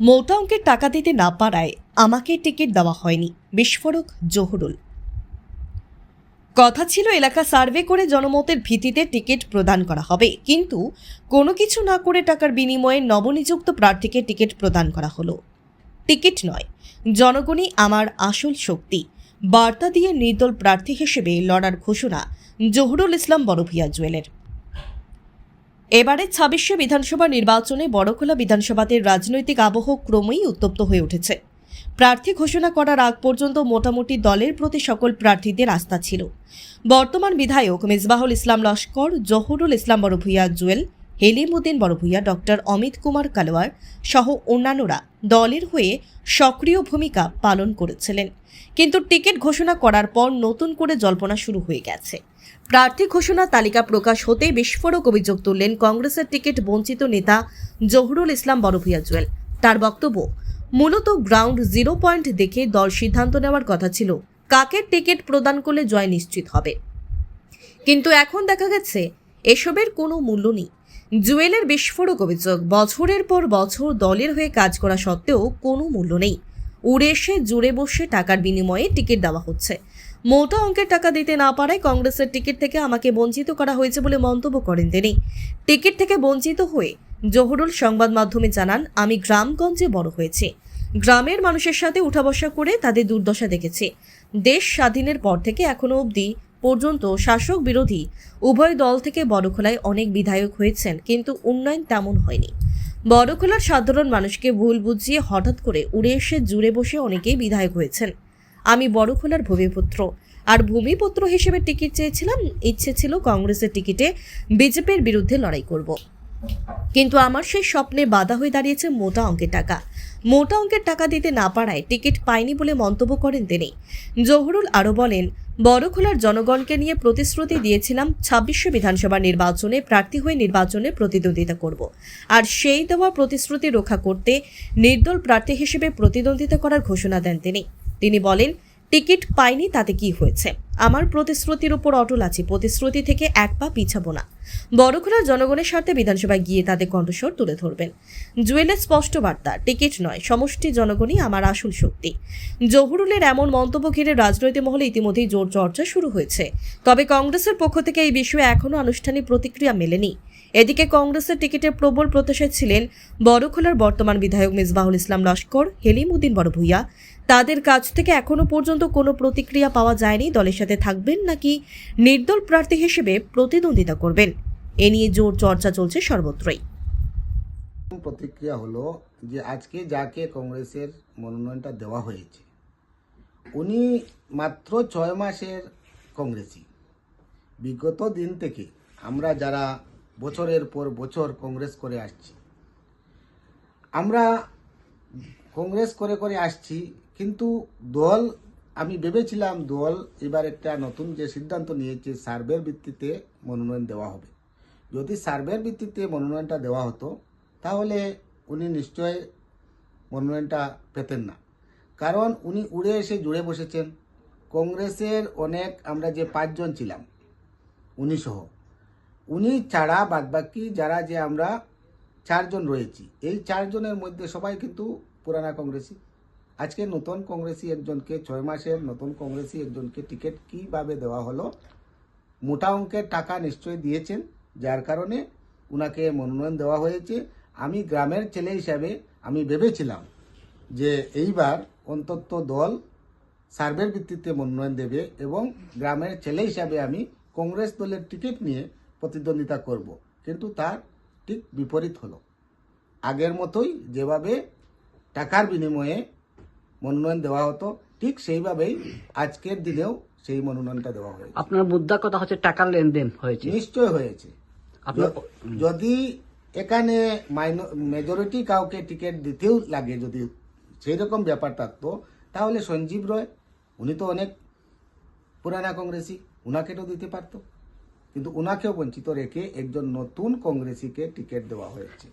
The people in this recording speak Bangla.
মোটা অঙ্কের টাকা দিতে না পারায় আমাকে টিকিট দেওয়া হয়নি, বিস্ফোরক জহুরুল। কথা ছিল এলাকা সার্ভে করে জনমতের ভিত্তিতে টিকিট প্রদান করা হবে, কিন্তু কোনো কিছু না করে টাকার বিনিময়ে নবনিযুক্ত প্রার্থীকে টিকিট প্রদান করা হলো। টিকিট নয়, জনগণই আমার আসল শক্তি বার্তা দিয়ে নির্দল প্রার্থী হিসেবে লড়ার ঘোষণা জহুরুল ইসলাম বড়ভূঁইয়া জুয়েলের। এবারে ২৬শে বিধানসভা নির্বাচনে বড়খোলা বিধানসভাতে রাজনৈতিক আবহ ক্রমেই উত্তপ্ত হয়ে উঠেছে। প্রার্থী ঘোষণা করার আগ পর্যন্ত মোটামুটি দলের প্রতি সকল প্রার্থীদের আস্থা ছিল। বর্তমান বিধায়ক মিসবাহুল ইসলাম লস্কর, জহুরুল ইসলাম বড়ভূঁইয়া জুয়েল, হেলিমুদ্দিন বড়ভূঁইয়া, ডক্টর অমিত কুমার কালোয়ার সহ অন্যান্যরা দলের হয়ে সক্রিয় ভূমিকা পালন করেছিলেন। কিন্তু টিকিট ঘোষণা করার পর নতুন করে জল্পনা শুরু হয়ে গেছে। প্রার্থী ঘোষণা তালিকা প্রকাশ হতেই বিস্ফোরক অভিযোগ তুললেন কংগ্রেসের টিকিট বঞ্চিত নেতা জহুরুল ইসলাম বড়ভূঁইয়া জুয়েল। তার বক্তব্য, মূলত গ্রাউন্ড জিরো পয়েন্ট দেখে দল সিদ্ধান্ত নেওয়ার কথা ছিল কাকে টিকিট প্রদান করলে জয় নিশ্চিত হবে, কিন্তু এখন দেখা গেছে এসবের কোনো মূল্য নেই। জুয়েলের বিস্ফোরক অভিযোগ, বছরের পর বছর দলের হয়ে কাজ করা সত্ত্বেও কোনো মূল্য নেই। উড়ে এসে জুড়ে বসে টাকার বিনিময়ে টিকিট দেওয়া হচ্ছে। মোটা অঙ্কের টাকা দিতে না পারায় কংগ্রেসের টিকিট থেকে আমাকে বঞ্চিত করা হয়েছে বলে মন্তব্য করেন তিনি। টিকিট থেকে বঞ্চিত হয়ে জহুরুল সংবাদ মাধ্যমে জানান, আমি গ্রামগঞ্জে বড় হয়েছি, গ্রামের মানুষের সাথে উঠা বসা করে তাদের দুর্দশা দেখেছি। দেশ স্বাধীনের পর থেকে এখনো অবধি পর্যন্ত শাসক বিরোধী উভয় দল থেকে বড়খোলায় অনেক বিধায়ক হয়েছেন, কিন্তু উন্নয়ন তেমন হয়নি। বড়খোলার সাধারণ মানুষকে ভুল বুঝিয়ে হঠাৎ করে উড়ে এসে জুড়ে বসে অনেকেই বিধায়ক হয়েছেন। আমি বড়খোলার ভূমিপুত্র, আর ভূমিপুত্র হিসেবে টিকিট চেয়েছিলাম। ইচ্ছে ছিল কংগ্রেসের টিকিটে বিজেপির বিরুদ্ধে লড়াই করব, কিন্তু আমার সেই স্বপ্নে বাধা হয়ে দাঁড়িয়েছে মোটা অঙ্কের টাকা। মোটা অঙ্কের টাকা দিতে না পারায় টিকিট পাইনি বলে মন্তব্য করেন তিনি। জহুরুল আরও বলেন, বড়খোলার জনগণকে নিয়ে প্রতিশ্রুতি দিয়েছিলাম ২৬শে বিধানসভা নির্বাচনে প্রার্থী হয়ে নির্বাচনে প্রতিদ্বন্দ্বিতা করব, আর সেই দেওয়া প্রতিশ্রুতি রক্ষা করতে নির্দল প্রার্থী হিসেবে প্রতিদ্বন্দ্বিতা করার ঘোষণা দেন তিনি। তিনি বলেন, টিকিট পাইনি তাতে কি হয়েছে, আমার প্রতিশ্রুতির উপর অটল আছি, প্রতিশ্রুতি থেকে এক পা পিছাবো না। বড়খোলার জনগণের স্বার্থে বিধানসভায় গিয়ে তাদের কণ্ঠস্বর তুলে ধরবেন। জুয়েলের স্পষ্ট বার্তা, টিকিট নয়, সমষ্টি জনগণই আমার আসল শক্তি। জহুরুলের এমন মন্তব্য ঘিরে রাজনৈতিক মহলে ইতিমধ্যেই জোর চর্চা শুরু হয়েছে, তবে কংগ্রেসের পক্ষ থেকে এই বিষয়ে এখনও আনুষ্ঠানিক প্রতিক্রিয়া মেলেনি। এদিকে কংগ্রেসের টিকিটের প্রবল প্রত্যাশায় ছিলেন বড়খোলার বর্তমান বিধায়ক মিসবাহুল ইসলাম লস্কর, হেলিমুদ্দিন বড়ভূঁইয়া। তাদের কাছ থেকে এখনো পর্যন্ত কোনো প্রতিক্রিয়া পাওয়া যায়নি। দলের সাথে থাকবেন নাকি নির্দল প্রার্থী হিসেবে প্রতিদ্বন্দ্বিতা করবেন, এ নিয়ে জোর চর্চা চলছে সর্বত্রই। প্রতিক্রিয়া হলো যে আজকে যাকে কংগ্রেসের মনোনয়নটা দেওয়া হয়েছে উনি মাত্র ৬ মাসের কংগ্রেসী। বিগত দিন থেকে আমরা যারা বছরের পর বছর কংগ্রেস করে আসছি, আমরা কংগ্রেস করে করে আসছি, কিন্তু দল, আমি ভেবেছিলাম দল এবার একটা নতুন যে সিদ্ধান্ত নিয়েছে সার্ভের ভিত্তিতে মনোনয়ন দেওয়া হবে। যদি সার্ভের ভিত্তিতে মনোনয়নটা দেওয়া হতো তাহলে উনি নিশ্চয় মনোনয়নটা পেতেন না, কারণ উনি উড়ে এসে জুড়ে বসেছেন। কংগ্রেসের অনেক, আমরা যে ৫ জন ছিলাম উনি সহ, উনি ছাড়া বাদবাকি যারা যে আমরা ৪ জন রয়েছি, এই ৪ জনের মধ্যে সবাই কিন্তু পুরানা কংগ্রেসী। আজকে নতুন কংগ্রেসী একজনকে, ৬ মাসের নতুন কংগ্রেসী একজনকে টিকিট কিভাবে দেওয়া হলো? মোটা অঙ্কের টাকা নিশ্চয়ই দিয়েছেন, যার কারণে উনাকে মনোনয়ন দেওয়া হয়েছে। আমি গ্রামের ছেলে হিসাবে আমি ভেবেছিলাম যে এইবার অন্তত দল সার্ভের ভিত্তিতে মনোনয়ন দেবে এবং গ্রামের ছেলে হিসাবে আমি কংগ্রেস দলের টিকিট নিয়ে প্রতিদ্বন্দ্বিতা করব, কিন্তু তার ঠিক বিপরীত হলো। আগের মতোই যেভাবে টাকার বিনিময়ে মনোনয়ন দেওয়া হতো, ঠিক সেইভাবেই আজকের দিনেও সেই মনোনয়নটা দেওয়া হয়েছে। আপনার মুদ্রা কথা হচ্ছে টাকার লেনদেন হয়েছে? নিশ্চয় হয়েছে। যদি এখানে মেজরিটি কাউকে টিকিট দিতেও লাগে, যদি সেই রকম ব্যাপার থাকতো, তাহলে সঞ্জীব রয়, উনি তো অনেক পুরানা কংগ্রেসী, উনাকে তো দিতে পারতো, কিন্তু উনাকেও বঞ্চিত রেখে একজন নতুন কংগ্রেসীকে টিকিট দেওয়া হয়েছে।